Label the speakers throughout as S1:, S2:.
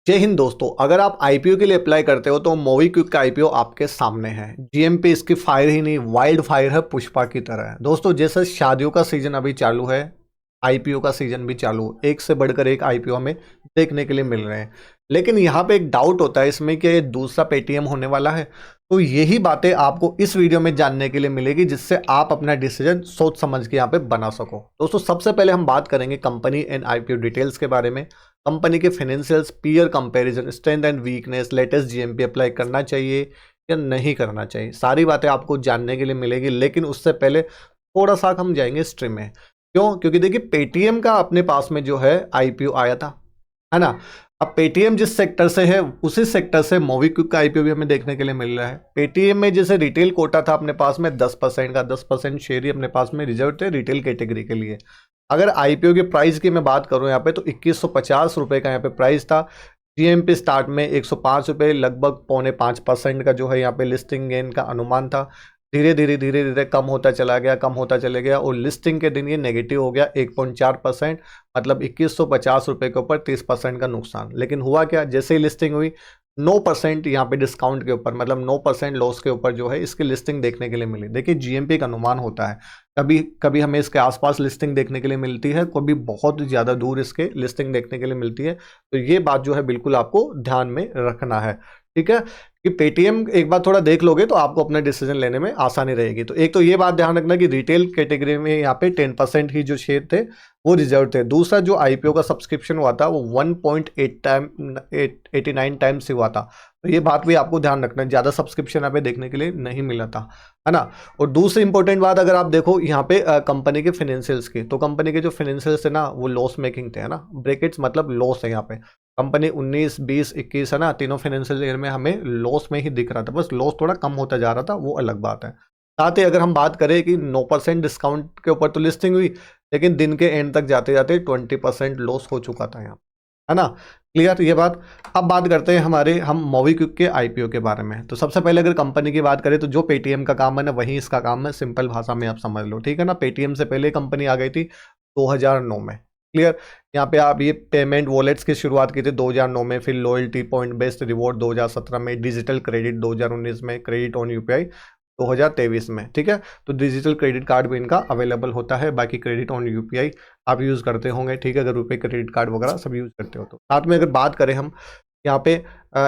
S1: जय हिंद दोस्तों। अगर आप आईपीओ के लिए अप्लाई करते हो तो मोबीक्विक का आईपीओ आपके सामने है। जीएमपी इसकी फायर ही नहीं, वाइल्ड फायर है, पुष्पा की तरह है। दोस्तों जैसे शादियों का सीजन अभी चालू है, आईपीओ का सीजन भी चालू, एक से बढ़कर एक आईपीओ हमें देखने के लिए मिल रहे हैं। लेकिन यहाँ पे एक डाउट होता है इसमें कि ये दूसरा पेटीएम होने वाला है। तो यही बातें आपको इस वीडियो में जानने के लिए मिलेगी, जिससे आप अपना डिसीजन सोच समझ के यहाँ पे बना सको। दोस्तों सबसे पहले हम बात करेंगे कंपनी एंड आईपीओ डिटेल्स के बारे में, कंपनी के financials, peer comparison, strength and weakness, latest GMP apply करना चाहिए या नहीं करना चाहिए, सारी बातें आपको जानने के लिए मिलेगी। लेकिन उससे पहले थोड़ा सा हम जाएंगे हिस्ट्री में। क्यों? क्योंकि देखिए पेटीएम का अपने पास में जो है आईपीओ आया था, है ना। अब पेटीएम जिस सेक्टर से है उसी सेक्टर से मोबीक्विक का आईपीओ भी हमें देखने के लिए मिल रहा है। पेटीएम में जैसे रिटेल कोटा था अपने पास में 10% का, 10% शेयर ही अपने पास में रिजर्व थे रिटेल कैटेगरी के लिए। अगर आईपीओ के प्राइस की मैं बात करूं यहाँ पे तो 2150 रुपये का यहाँ पे प्राइस था। जीएमपी स्टार्ट में 105 रुपये, लगभग 4.5% का जो है यहाँ पे लिस्टिंग गेन का अनुमान था। धीरे धीरे कम होता चला गया, कम होता चले गया और लिस्टिंग के दिन ये नेगेटिव हो गया 1.4%, मतलब 2150 रुपये के ऊपर 30% का नुकसान। लेकिन हुआ क्या, जैसे ही लिस्टिंग हुई 9% यहाँ पे डिस्काउंट के ऊपर, मतलब 9% लॉस के ऊपर जो है इसकी लिस्टिंग देखने के लिए मिली। देखिए जीएमपी का अनुमान होता है, कभी कभी हमें इसके आसपास लिस्टिंग देखने के लिए मिलती है, कभी बहुत ज़्यादा दूर इसके लिस्टिंग देखने के लिए मिलती है। तो ये बात जो है बिल्कुल आपको ध्यान में रखना है, ठीक है। कि पेटीएम एक बार थोड़ा देख लोगे तो आपको अपना डिसीजन लेने में आसानी रहेगी। तो एक तो ये बात ध्यान रखना कि रिटेल कैटेगरी में यहाँ पे 10% ही जो शेयर थे वो रिजर्व थे। दूसरा जो आईपीओ का सब्सक्रिप्शन हुआ था वो 1.89 टाइम्स हुआ था। तो ये बात भी आपको ध्यान रखना है, ज़्यादा सब्सक्रिप्शन यहाँ पे देखने के लिए नहीं मिला था, है ना। और दूसरी इंपॉर्टेंट बात अगर आप देखो यहाँ पे कंपनी के फाइनेंशियल्स की, तो कंपनी के जो फाइनेंशियल्स थे ना वो लॉस मेकिंग थे, है ना। ब्रैकेट्स मतलब लॉस है यहाँ पे। कंपनी 19, 20, 21 है ना, तीनों फाइनेंशियल ईयर में हमें लॉस में ही दिख रहा था, बस लॉस थोड़ा कम होता जा रहा था, वो अलग बात है। साथ ही अगर हम बात करें कि 9% डिस्काउंट के ऊपर तो लिस्टिंग हुई, लेकिन दिन के एंड तक जाते जाते 20% लॉस हो चुका था यहाँ, है ना। क्लियर ये बात। अब बात करते हैं हम मोबीक्विक के आईपीओ के बारे में। तो सबसे पहले अगर कंपनी की बात करें तो जो पेटीएम का काम है ना वही इसका काम है, सिंपल भाषा में आप समझ लो, ठीक है ना। पेटीएम से पहले कंपनी आ गई थी 2009 में। क्लियर। यहाँ पे आप ये पेमेंट वॉलेट्स की शुरुआत की थी 2009 में, फिर लॉयल्टी पॉइंट बेस्ड रिवॉर्ड 2017 में, डिजिटल क्रेडिट 2019 में, क्रेडिट ऑन यूपीआई 2023 में, ठीक है। तो डिजिटल क्रेडिट कार्ड भी इनका अवेलेबल होता है, बाकी क्रेडिट ऑन यूपीआई आप यूज़ करते होंगे, ठीक है, अगर रुपए क्रेडिट कार्ड वगैरह सब यूज़ करते हो तो। साथ में अगर बात करें हम यहाँ पे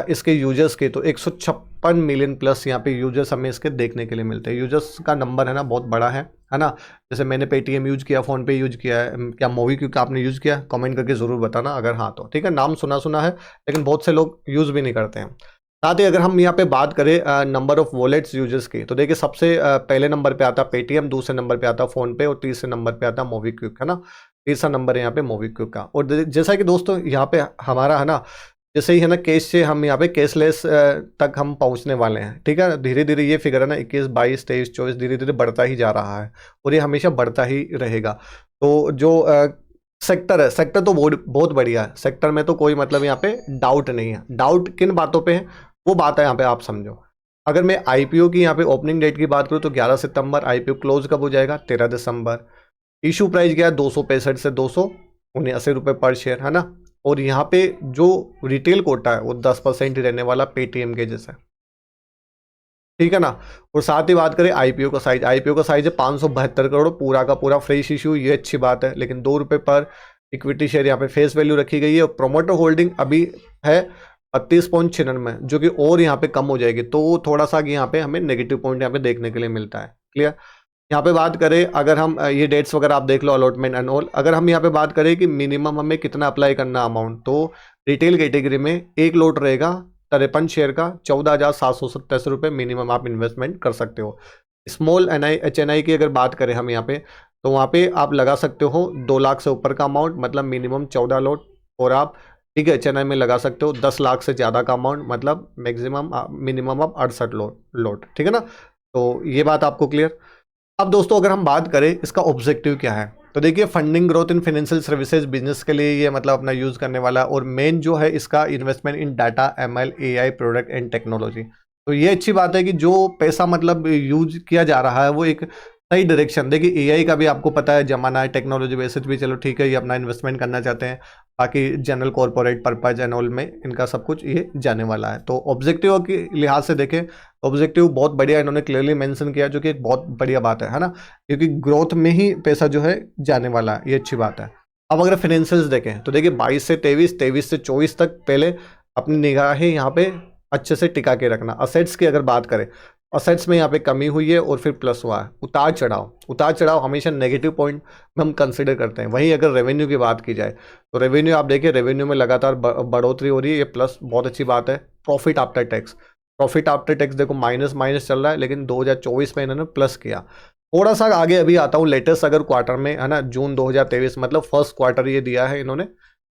S1: इसके यूजर्स के, तो 156 मिलियन प्लस यहाँ पे यूजर्स हमें इसके देखने के लिए मिलते हैं। यूजर्स का नंबर है ना बहुत बड़ा है ना। जैसे मैंने पेटीएम यूज किया, फ़ोन पे यूज किया है, क्या मोबीक्विक आपने यूज किया, कमेंट करके ज़रूर बताना अगर हाँ तो, ठीक है। नाम सुना है लेकिन बहुत से लोग यूज़ भी नहीं करते हैं। साथ ही अगर हम यहाँ पे बात करें नंबर ऑफ वॉलेट्स यूजर्स की, तो देखिए सबसे पहले नंबर पे आता पेटीएम, दूसरे नंबर पे आता फ़ोन पे और तीसरे नंबर पे आता मोबीक्विक, है ना। तीसरा नंबर है यहाँ पे मोबीक्विक का। और जैसा कि दोस्तों यहाँ पे हमारा है ना, जैसे ही है ना कैश से हम यहाँ पे कैशलेस तक हम पहुँचने वाले हैं, ठीक है। धीरे धीरे ये फिगर है ना 21, 22, 23, 24 धीरे धीरे बढ़ता ही जा रहा है और ये हमेशा बढ़ता ही रहेगा। तो जो सेक्टर है, सेक्टर तो बहुत बढ़िया है, सेक्टर में तो कोई मतलब यहाँ पे डाउट नहीं है। डाउट किन बातों पे है वो बात है यहाँ पे आप समझो। अगर मैं आईपीओ की यहाँ पे ओपनिंग डेट की बात करूँ तो 11 सितंबर, आईपीओ क्लोज कब हो जाएगा 13 दिसंबर। इशू प्राइस गया 265 से 279 रुपये पर शेयर, है ना। और यहाँ पे जो रिटेल कोटा है वो 10% ही रहने वाला पेटीएम के जैसा, ठीक है ना। और साथ ही बात करें आईपीओ का साइज, आईपीओ का साइज है 572 करोड़, पूरा का पूरा फ्रेश इशू, ये अच्छी बात है। लेकिन 2 रुपये पर इक्विटी शेयर यहाँ पे फेस वैल्यू रखी गई है और प्रोमोटर होल्डिंग अभी है 32.96 जो कि और यहाँ पे कम हो जाएगी। तो थोड़ा सा यहाँ पे हमें नेगेटिव पॉइंट यहाँ पे देखने के लिए मिलता है। क्लियर। यहाँ पे बात करें अगर हम ये डेट्स वगैरह आप देख लो, अलॉटमेंट एंड ऑल। अगर हम यहाँ पे बात करें कि मिनिमम हमें कितना अप्लाई करना अमाउंट, तो रिटेल कैटेगरी में एक लोट रहेगा 53 शेयर का 14,787 रुपये मिनिमम आप इन्वेस्टमेंट कर सकते हो। स्मॉल HNI की अगर बात करें हम यहाँ पे, तो वहाँ पे आप लगा सकते हो 2 लाख से ऊपर का अमाउंट, मतलब मिनिमम 14 लोट। और आप ठीक है HNI में लगा सकते हो 10 लाख से ज़्यादा का अमाउंट, मतलब मैक्सिमम मिनिमम आप 68 लोट, ठीक है ना। तो ये बात आपको क्लियर। अब दोस्तों अगर हम बात करें इसका ऑब्जेक्टिव क्या है, तो देखिए funding growth in financial services business के लिए ये मतलब अपना यूज़ करने वाला, और मेन जो है इसका investment in data, ML, AI product and technology. तो ये अच्छी बात है कि जो पैसा मतलब यूज किया जा रहा है वो एक सही डायरेक्शन। देखिए एआई का भी आपको पता है जमाना है, टेक्नोलॉजी बेसिस भी चलो ठीक है, ये अपना इन्वेस्टमेंट करना चाहते हैं, बाकी general corporate purpose and all में इनका सब कुछ ये जाने वाला है। तो ऑब्जेक्टिव के लिहाज से देखें, ऑब्जेक्टिव बहुत बढ़िया इन्होंने क्लियरली मेंशन किया, जो कि एक बहुत बढ़िया बात है ना, क्योंकि ग्रोथ में ही पैसा जो है जाने वाला है, ये अच्छी बात है। अब अगर फाइनेंशियल्स देखें तो देखिए 22 से 23, 23 से 24 तक पहले अपनी निगाहें यहाँ पे अच्छे से टिका के रखना। असेट्स की अगर बात करें, असेट्स में यहाँ पे कमी हुई है और फिर प्लस हुआ है। उतार चढ़ाव हमेशा नेगेटिव पॉइंट में हम कंसिडर करते हैं। वहीं अगर रेवेन्यू की बात की जाए तो रेवेन्यू आप देखिए, रेवेन्यू में लगातार बढ़ोतरी हो रही है, ये प्लस बहुत अच्छी बात है। प्रॉफिट आफ्टर टैक्स देखो माइनस माइनस चल रहा है, लेकिन 2024 में इन्होंने प्लस किया। थोड़ा सा आगे अभी आता हूँ, लेटेस्ट अगर क्वार्टर में है ना, जून 2023 मतलब फर्स्ट क्वार्टर ये दिया है इन्होंने,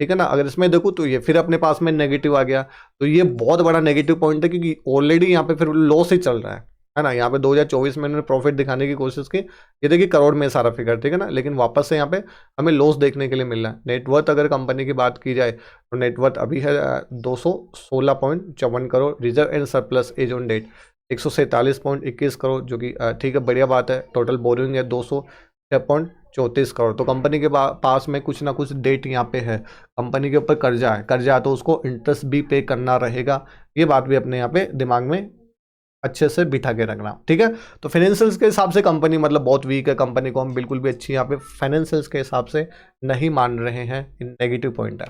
S1: ठीक है ना। अगर इसमें देखो तो ये फिर अपने पास में नेगेटिव आ गया, तो ये बहुत बड़ा नेगेटिव पॉइंट है, क्योंकि ऑलरेडी यहाँ पे फिर लॉस ही चल रहा है ना। यहाँ पे 2024 में इन्होंने प्रॉफिट दिखाने की कोशिश की, ये देखिए करोड़ में सारा फिगर, ठीक है ना, लेकिन वापस से यहाँ पे हमें लॉस देखने के लिए मिल रहा है। नेटवर्थ अगर कंपनी की बात की जाए तो नेटवर्थ अभी है 216.54 crore, reserve and surplus as on date 147.21 crore, जो कि ठीक है, बढ़िया बात है। टोटल बोरिंग है 206.34 करोड़। तो कंपनी के पास में कुछ ना कुछ डेट यहाँ पे है, कंपनी के ऊपर कर्जा है तो उसको इंटरेस्ट भी पे करना रहेगा, ये बात भी अपने यहाँ पे दिमाग में अच्छे से बिठा के रखना, ठीक है। तो फाइनेंशियल्स के हिसाब से कंपनी मतलब बहुत वीक है, कंपनी को हम बिल्कुल भी अच्छी यहाँ पे फाइनेंशियल्स के हिसाब से नहीं मान रहे हैं, नेगेटिव पॉइंट है।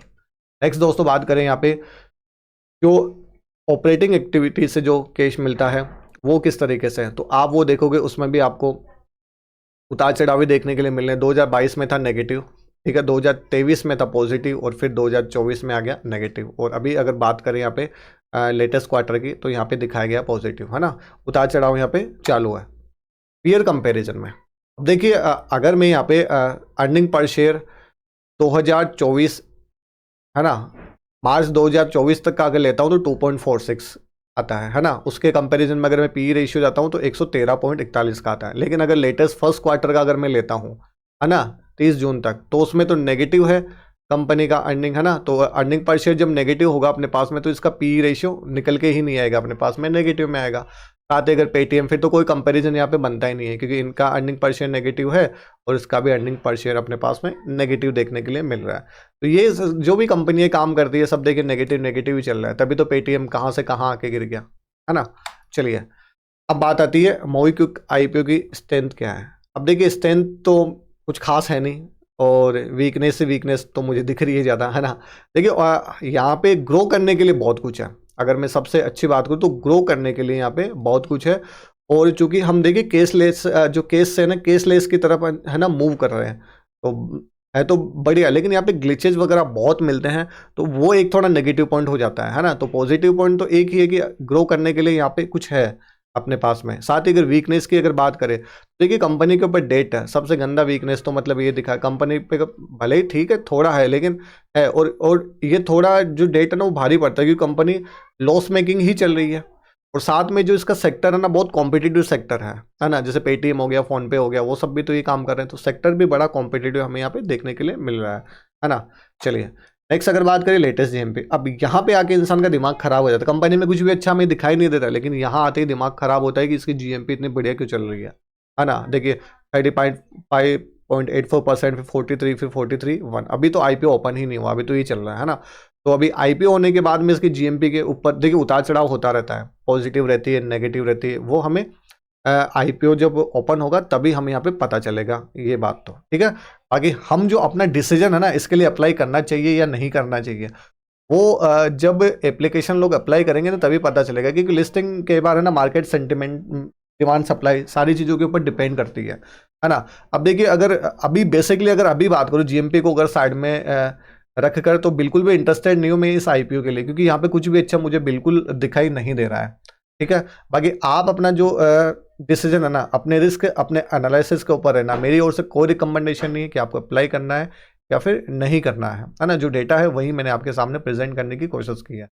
S1: नेक्स्ट दोस्तों बात करें यहाँ पे जो ऑपरेटिंग एक्टिविटी से जो कैश मिलता है वो किस तरीके से है, तो आप वो देखोगे उसमें भी आपको उतार चढ़ाव भी देखने के लिए मिल रहे हैं। 2022 में था नेगेटिव, ठीक है, 2023 में था पॉजिटिव और फिर 2024 में आ गया नेगेटिव। और अभी अगर बात करें यहाँ पे लेटेस्ट क्वार्टर की, तो यहाँ पे दिखाया गया पॉजिटिव, है ना। उतार चढ़ाव यहाँ पे चालू है पीयर कंपैरिजन में। अब देखिए अगर मैं यहाँ पे अर्निंग पर शेयर 2024 है ना, मार्च 2024 तक का अगर लेता हूँ तो 2.46 आता है ना। उसके कंपैरिजन में अगर मैं पी रेशियो जाता हूँ तो 113.41 का आता है। लेकिन अगर लेटेस्ट फर्स्ट क्वार्टर का अगर मैं लेता हूँ है ना 30 जून तक, तो उसमें तो नेगेटिव है कंपनी का अर्निंग, है ना। तो अर्निंग पर शेयर जब नेगेटिव होगा अपने पास में, तो इसका पी रेशियो निकल के ही नहीं आएगा अपने पास में, नेगेटिव में आएगा। साथ ही अगर पेटीएम, फिर तो कोई कंपैरिजन यहाँ पे बनता ही नहीं है, क्योंकि इनका अर्निंग पर शेयर नेगेटिव है और इसका भी अर्निंग पर शेयर अपने पास में नेगेटिव देखने के लिए मिल रहा है। तो ये जो भी कंपनियां काम करती है सब देखिए नेगेटिव नेगेटिव ही चल रहा है, तभी तो पेटीएम कहाँ से कहाँ आके गिर गया, है ना। चलिए अब बात आती है मोबीक्विक आईपीओ की स्ट्रेंथ क्या है। अब देखिए स्ट्रेंथ तो कुछ खास है नहीं, और वीकनेस से वीकनेस तो मुझे दिख रही है ज़्यादा, है ना। देखिए यहाँ पे ग्रो करने के लिए बहुत कुछ है। अगर मैं सबसे अच्छी बात करूँ तो ग्रो करने के लिए यहाँ पे बहुत कुछ है। और चूंकि हम देखिए केसलेस जो केस से ना केसलेस की तरफ है ना मूव कर रहे हैं, तो है तो बढ़िया, लेकिन यहाँ पे ग्लिचेज वगैरह बहुत मिलते हैं, तो वो एक थोड़ा नेगेटिव पॉइंट हो जाता है ना। तो पॉजिटिव पॉइंट तो एक ही है कि ग्रो करने के लिए यहाँ पे कुछ है अपने पास में। साथ ही अगर वीकनेस की अगर बात करें तो देखिए कंपनी के ऊपर डेट है, सबसे गंदा वीकनेस तो मतलब ये दिखा कंपनी पे, भले ही ठीक है थोड़ा है लेकिन है। और ये थोड़ा जो डेट है ना वो भारी पड़ता है, क्योंकि कंपनी लॉस मेकिंग ही चल रही है। और साथ में जो इसका सेक्टर है ना बहुत कॉम्पिटिटिव सेक्टर है ना, जैसे पेटीएम हो गया, फोन पे हो गया, वो सब भी तो ये काम कर रहे हैं, तो सेक्टर भी बड़ा कॉम्पिटिटिव हमें यहाँ पे देखने के लिए मिल रहा है ना। चलिए नेक्स्ट अगर बात करें लेटेस्ट जीएमपी, अब यहाँ पे आके इंसान का दिमाग खराब हो जाता है। कंपनी में कुछ भी अच्छा हमें दिखाई नहीं देता, लेकिन यहाँ आते ही दिमाग खराब होता है कि इसकी जीएमपी इतनी बढ़िया क्यों चल रही है ना। देखिए 30.84%, फिर 43, फिर 43.1। अभी तो आईपीओ ओपन ही नहीं हुआ, अभी तो ये चल रहा है ना। तो अभी आईपीओ होने के बाद में इसकी जीएमपी के ऊपर देखिए उतार चढ़ाव होता रहता है, पॉजिटिव रहती है, नेगेटिव रहती है, वो हमें आईपीओ जब ओपन होगा तभी हमें यहाँ पे पता चलेगा, ये बात तो ठीक है। बाकी हम जो अपना डिसीजन है ना इसके लिए अप्लाई करना चाहिए या नहीं करना चाहिए, वो जब एप्लीकेशन लोग अप्लाई करेंगे ना तभी पता चलेगा, क्योंकि लिस्टिंग के बारे में ना मार्केट सेंटिमेंट, डिमांड, सप्लाई सारी चीज़ों के ऊपर डिपेंड करती है ना। अब देखिए अगर अभी बेसिकली अगर अभी बात करूँ जीएमपी को अगर साइड में रख कर, तो बिल्कुल भी इंटरेस्टेड नहीं हूँ मैं इस आईपीओ के लिए, क्योंकि यहाँ पे कुछ भी अच्छा मुझे बिल्कुल दिखाई नहीं दे रहा है, ठीक है। बाकी आप अपना जो डिसीजन है ना अपने रिस्क, अपने एनालिसिस के ऊपर है ना, मेरी ओर से कोई रिकमेंडेशन नहीं है कि आपको अप्लाई करना है या फिर नहीं करना है ना। जो डेटा है वही मैंने आपके सामने प्रेजेंट करने की कोशिश की है।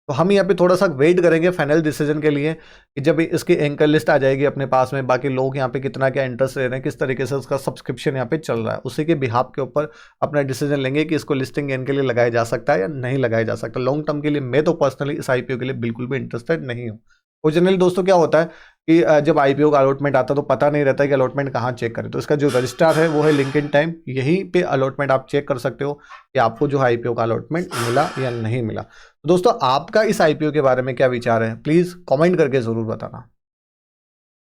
S1: तो हम यहाँ पे थोड़ा सा वेट करेंगे फाइनल डिसीजन के लिए कि जब इसकी एंकर लिस्ट आ जाएगी अपने पास में, बाकी लोग यहाँ पे कितना क्या इंटरेस्ट ले रहे हैं, किस तरीके से उसका सब्सक्रिप्शन यहाँ पे चल रहा है, उसी के बिहाफ के ऊपर अपना डिसीजन लेंगे कि इसको लिस्टिंग गेन के लिए लगाया जा सकता है या नहीं लगाया जा सकता। लॉन्ग टर्म के लिए मैं तो पर्सनली इस आईपीओ के लिए बिल्कुल भी इंटरेस्टेड नहीं हूँ। और जनरली दोस्तों क्या होता है कि जब आईपीओ का अलॉटमेंट आता है तो पता नहीं रहता है कि अलॉटमेंट कहाँ चेक करें, तो इसका जो रजिस्ट्रार है वो है लिंक्डइन टाइम, यहीं पे अलॉटमेंट आप चेक कर सकते हो कि आपको जो आईपीओ का अलॉटमेंट मिला या नहीं मिला। तो दोस्तों आपका इस आईपीओ के बारे में क्या विचार है, प्लीज़ कमेंट करके ज़रूर बताना।